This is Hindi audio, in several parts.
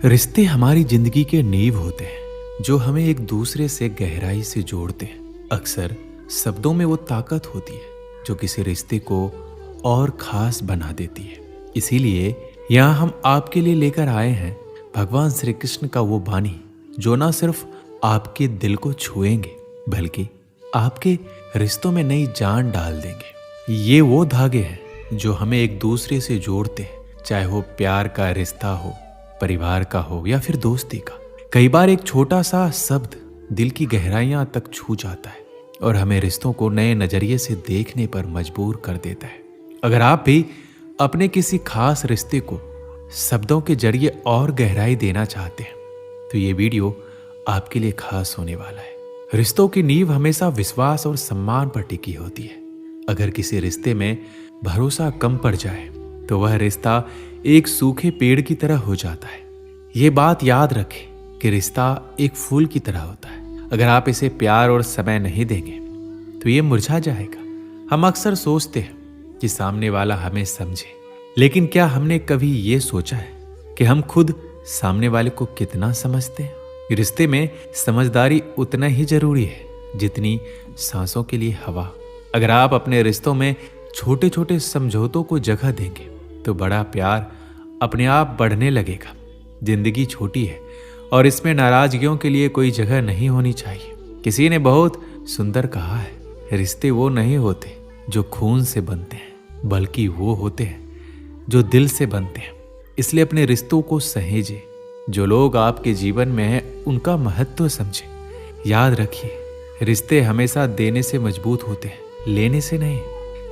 रिश्ते हमारी जिंदगी के नींव होते हैं जो हमें एक दूसरे से गहराई से जोड़ते हैं। अक्सर शब्दों में वो ताकत होती है जो किसी रिश्ते को और खास बना देती है। इसीलिए यहाँ हम आपके लिए लेकर आए हैं भगवान श्री कृष्ण का वो बानी जो ना सिर्फ आपके दिल को छुएंगे बल्कि आपके रिश्तों में नई जान डाल देंगे। ये वो धागे हैं जो हमें एक दूसरे से जोड़ते हैं, चाहे वो प्यार का रिश्ता हो, परिवार का हो या फिर दोस्ती का। कई बार एक छोटा सा शब्द दिल की गहराइयां तक छू जाता है और हमें रिश्तों को नए नजरिए से देखने पर मजबूर कर देता है। अगर आप भी अपने किसी खास रिश्ते को शब्दों के जरिए और गहराई देना चाहते हैं तो ये वीडियो आपके लिए खास होने वाला है। रिश्तों की नींव हमेशा विश्वास और सम्मान पर टिकी होती है। अगर किसी रिश्ते में भरोसा कम पड़ जाए तो वह रिश्ता एक सूखे पेड़ की तरह हो जाता है। ये बात याद रखें कि रिश्ता एक फूल की तरह होता है। अगर आप इसे प्यार और समय नहीं देंगे तो ये मुरझा जाएगा। हम अक्सर सोचते हैं कि सामने वाला हमें समझे, लेकिन क्या हमने कभी ये सोचा है कि हम खुद सामने वाले को कितना समझते हैं? रिश्ते में समझदारी उतना ही जरूरी है जितनी सांसों के लिए हवा। अगर आप अपने रिश्तों में छोटे छोटे समझौतों को जगह देंगे तो बड़ा प्यार अपने आप बढ़ने लगेगा। जिंदगी छोटी है और इसमें नाराजगियों के लिए कोई जगह नहीं होनी चाहिए। किसी ने बहुत सुंदर कहा है, रिश्ते वो नहीं होते जो खून से बनते हैं बल्कि वो होते हैं जो दिल से बनते हैं। इसलिए अपने रिश्तों को सहेजे। जो लोग आपके जीवन में हैं उनका महत्व समझे। याद रखिए, रिश्ते हमेशा देने से मजबूत होते हैं, लेने से नहीं।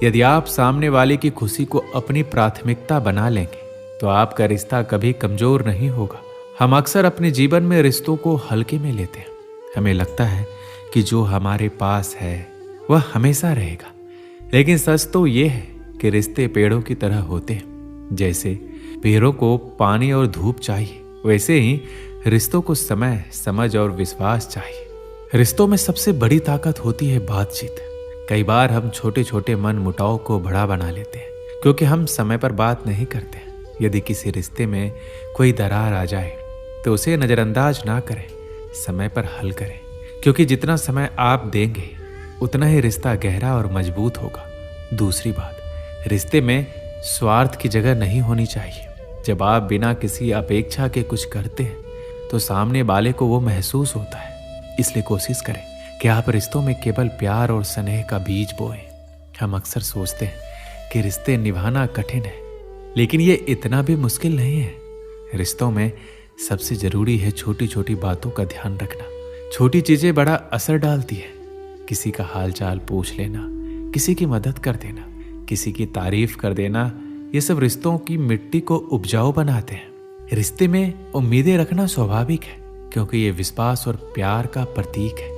यदि आप सामने वाले की खुशी को अपनी प्राथमिकता बना लेंगे तो आपका रिश्ता कभी कमजोर नहीं होगा। हम अक्सर अपने जीवन में रिश्तों को हल्के में लेते हैं। हमें लगता है कि जो हमारे पास है वह हमेशा रहेगा, लेकिन सच तो ये है कि रिश्ते पेड़ों की तरह होते हैं। जैसे पेड़ों को पानी और धूप चाहिए, वैसे ही रिश्तों को समय, समझ और विश्वास चाहिए। रिश्तों में सबसे बड़ी ताकत होती है बातचीत। कई बार हम छोटे छोटे मन मुटाव को बड़ा बना लेते हैं क्योंकि हम समय पर बात नहीं करते। यदि किसी रिश्ते में कोई दरार आ जाए तो उसे नजरअंदाज ना करें, समय पर हल करें, क्योंकि जितना समय आप देंगे उतना ही रिश्ता गहरा और मजबूत होगा। दूसरी बात, रिश्ते में स्वार्थ की जगह नहीं होनी चाहिए। जब आप बिना किसी अपेक्षा के कुछ करते हैं तो सामने वाले को वो महसूस होता है। इसलिए कोशिश करें कि आप रिश्तों में केवल प्यार और स्नेह का बीज बोएं। हम अक्सर सोचते हैं कि रिश्ते निभाना कठिन है, लेकिन ये इतना भी मुश्किल नहीं है। रिश्तों में सबसे जरूरी है छोटी छोटी बातों का ध्यान रखना। छोटी चीजें बड़ा असर डालती है। किसी का हालचाल पूछ लेना, किसी की मदद कर देना, किसी की तारीफ कर देना, ये सब रिश्तों की मिट्टी को उपजाऊ बनाते हैं। रिश्ते में उम्मीदें रखना स्वाभाविक है क्योंकि ये विश्वास और प्यार का प्रतीक है।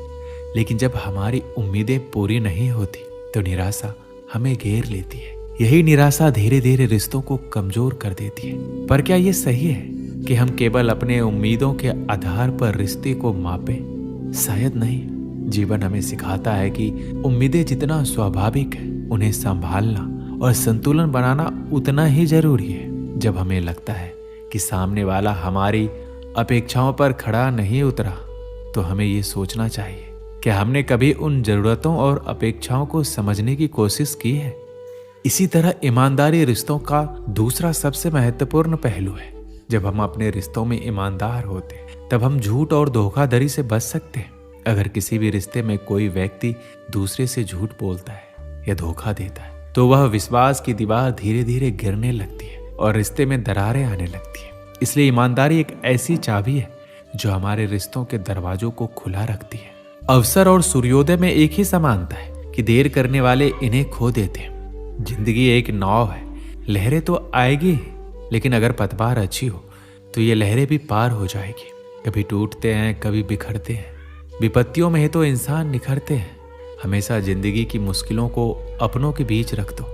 लेकिन जब हमारी उम्मीदें पूरी नहीं होती तो निराशा हमें घेर लेती है। यही निराशा धीरे धीरे रिश्तों को कमजोर कर देती है। पर क्या ये सही है कि हम केवल अपने उम्मीदों के आधार पर रिश्ते को मापें? शायद नहीं। जीवन हमें सिखाता है कि उम्मीदें जितना स्वाभाविक है, उन्हें संभालना और संतुलन बनाना उतना ही जरूरी है। जब हमें लगता है कि सामने वाला हमारी अपेक्षाओं पर खड़ा नहीं उतरा तो हमें ये सोचना चाहिए कि हमने कभी उन जरूरतों और अपेक्षाओं को समझने की कोशिश की है। इसी तरह ईमानदारी रिश्तों का दूसरा सबसे महत्वपूर्ण पहलू है। जब हम अपने रिश्तों में ईमानदार होते हैं तब हम झूठ और धोखाधड़ी से बच सकते हैं। अगर किसी भी रिश्ते में कोई व्यक्ति दूसरे से झूठ बोलता है या धोखा देता है तो वह विश्वास की दीवार धीरे धीरे गिरने लगती है और रिश्ते में दरारें आने लगती है। इसलिए ईमानदारी एक ऐसी चाबी है जो हमारे रिश्तों के दरवाजों को खुला रखती है। अवसर और सूर्योदय में एक ही समानता है कि देर करने वाले इन्हें खो देते हैं। जिंदगी एक नाव है, लहरें तो आएगी, लेकिन अगर पतवार अच्छी हो तो ये लहरें भी पार हो जाएगी। कभी टूटते हैं, कभी बिखरते हैं। विपत्तियों में ही तो इंसान निखरते हैं। हमेशा जिंदगी की मुश्किलों को अपनों के बीच रख दो,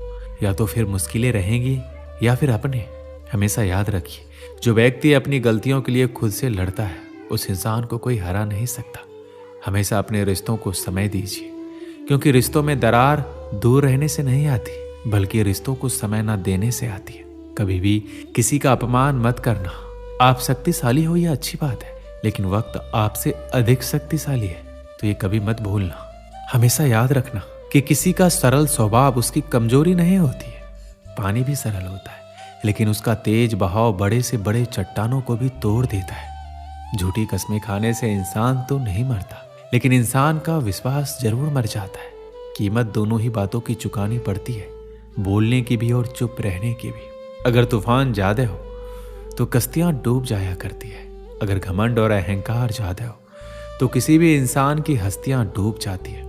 या तो फिर मुश्किलें रहेंगी या फिर अपने। हमेशा याद रखिए, जो व्यक्ति अपनी गलतियों के लिए खुद से लड़ता है उस इंसान को कोई हरा नहीं सकता। हमेशा अपने रिश्तों को समय दीजिए, क्योंकि रिश्तों में दरार दूर रहने से नहीं आती बल्कि रिश्तों को समय न देने से आती है। कभी भी किसी का अपमान मत करना, आप शक्तिशाली हो यह अच्छी बात है, लेकिन वक्त आपसे अधिक शक्तिशाली है, तो ये कभी मत भूलना। हमेशा याद रखना कि किसी का सरल स्वभाव उसकी कमजोरी नहीं होती है। पानी भी सरल होता है, लेकिन उसका तेज बहाव बड़े से बड़े चट्टानों को भी तोड़ देता है। झूठी कस्में खाने से इंसान तो नहीं मरता, लेकिन इंसान का विश्वास जरूर मर जाता है। कीमत दोनों ही बातों की चुकानी पड़ती है, बोलने की भी और चुप रहने की भी। अगर तूफान ज्यादा हो तो कश्तियां डूब जाया करती है। अगर घमंड और अहंकार ज्यादा हो तो किसी भी इंसान की हस्तियां डूब जाती है।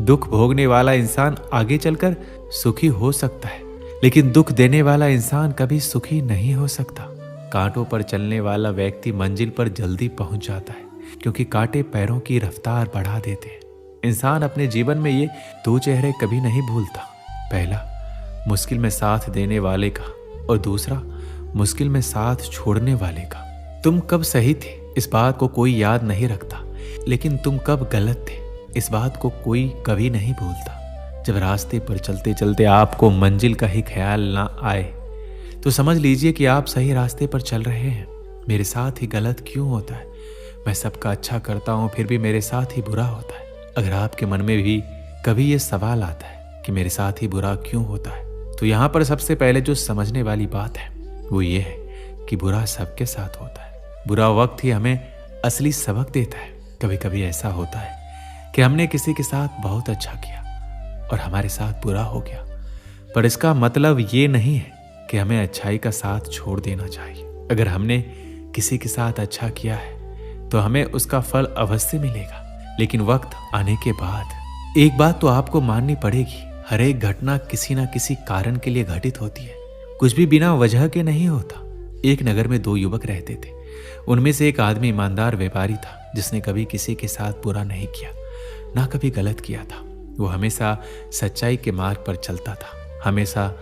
दुख भोगने वाला इंसान आगे चलकर सुखी हो सकता है, लेकिन दुख देने वाला इंसान कभी सुखी नहीं हो सकता। कांटों पर चलने वाला व्यक्ति मंजिल पर जल्दी पहुंच जाता है, क्योंकि कांटे पैरों की रफ्तार बढ़ा देते हैं। इंसान अपने जीवन में ये दो चेहरे कभी नहीं भूलता। पहला मुश्किल में साथ देने वाले का, और दूसरा मुश्किल में साथ छोड़ने वाले का। तुम कब सही थे इस बात को कोई याद नहीं रखता, लेकिन तुम कब गलत थे इस बात को कोई कभी नहीं भूलता। जब रास्ते पर चलते चलते आपको मंजिल का ही ख्याल ना आए तो समझ लीजिए कि आप सही रास्ते पर चल रहे हैं। मेरे साथ ही गलत क्यों होता है? मैं सबका अच्छा करता हूं फिर भी मेरे साथ ही बुरा होता है। अगर आपके मन में भी कभी ये सवाल आता है कि मेरे साथ ही बुरा क्यों होता है, तो यहाँ पर सबसे पहले जो समझने वाली बात है वो ये है कि बुरा सबके साथ होता है। बुरा वक्त ही हमें असली सबक देता है। कभी कभी ऐसा होता है कि हमने किसी के साथ बहुत अच्छा किया और हमारे साथ बुरा हो गया, पर इसका मतलब ये नहीं है कि हमें अच्छाई का साथ छोड़ देना चाहिए। अगर हमने किसी के साथ अच्छा किया है तो हमें उसका फल अवश्य मिलेगा, लेकिन वक्त आने के बाद एक बात तो आपको माननी पड़ेगी, हर एक घटना किसी ना किसी कारण के लिए घटित होती है। कुछ भी बिना वजह के नहीं होता। एक नगर में दो युवक रहते थे। उनमें से एक आदमी ईमानदार व्यापारी था, जिसने कभी किसी के साथ बुरा नहीं किया, ना कभी गलत किया था। वो हमेशा सच्चाई के मार्ग पर चलता था, हमेशा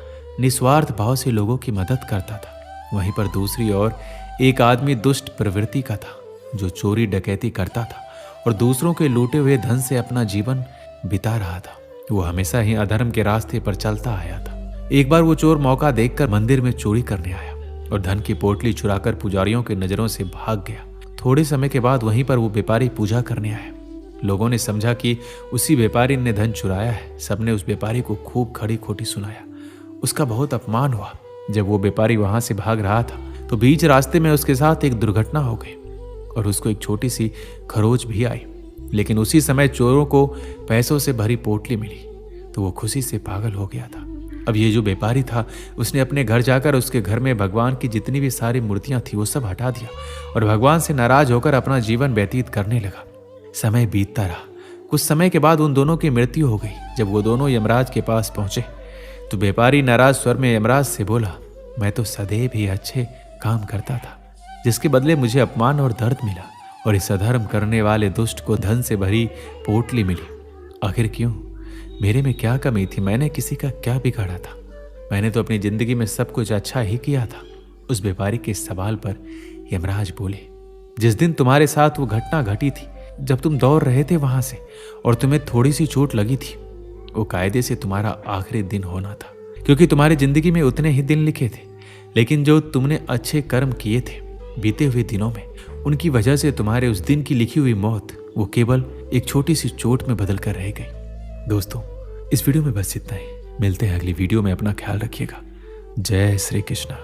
निस्वार्थ भाव से लोगों की मदद करता था। वहीं पर दूसरी ओर एक आदमी दुष्ट प्रवृत्ति का था, जो चोरी डकैती करता था और दूसरों के लूटे हुए धन से अपना जीवन बिता रहा था। वो हमेशा ही अधर्म के रास्ते पर चलता आया था। एक बार वो चोर मौका देखकर मंदिर में चोरी करने आया और धन की पोटली चुराकर पुजारियों की नजरों से भाग गया। थोड़े समय के बाद वहीं पर वो व्यापारी पूजा करने आया। लोगों ने समझा कि उसी व्यापारी ने धन चुराया है। सबने उस व्यापारी को खूब खड़ी खोटी सुनाया। उसका बहुत अपमान हुआ। जब वो व्यापारी वहां से भाग रहा था तो बीच रास्ते में उसके साथ एक दुर्घटना हो गई और उसको एक छोटी सी खरोच भी आई। लेकिन उसी समय चोरों को पैसों से भरी पोटली मिली तो वो खुशी से पागल हो गया था। अब ये जो व्यापारी था उसने अपने घर जाकर उसके घर में भगवान की जितनी भी सारी मूर्तियां थी वो सब हटा दिया और भगवान से नाराज होकर अपना जीवन व्यतीत करने लगा। समय बीतता रहा। कुछ समय के बाद उन दोनों की मृत्यु हो गई। जब वो दोनों यमराज के पास पहुंचे तो व्यापारी नाराज स्वर में यमराज से बोला, मैं तो सदैव ही अच्छे काम करता था, जिसके बदले मुझे अपमान और दर्द मिला, और इस अधर्म करने वाले दुष्ट को धन से भरी पोटली मिली। आखिर क्यों? मेरे में क्या कमी थी? मैंने किसी का क्या बिगाड़ा था? मैंने तो अपनी जिंदगी में सब कुछ अच्छा ही किया था। उस व्यापारी के सवाल पर यमराज बोले, जिस दिन तुम्हारे साथ वो घटना घटी थी, जब तुम दौड़ रहे थे वहां से और तुम्हें थोड़ी सी चोट लगी थी, वो कायदे से तुम्हारा आखिरी दिन होना था, क्योंकि तुम्हारी जिंदगी में उतने ही दिन लिखे थे। लेकिन जो तुमने अच्छे कर्म किए थे बीते हुए दिनों में, उनकी वजह से तुम्हारे उस दिन की लिखी हुई मौत वो केवल एक छोटी सी चोट में बदल कर रह गई। दोस्तों, इस वीडियो में बस इतना ही। मिलते हैं अगली वीडियो में। अपना ख्याल रखिएगा। जय श्री कृष्णा।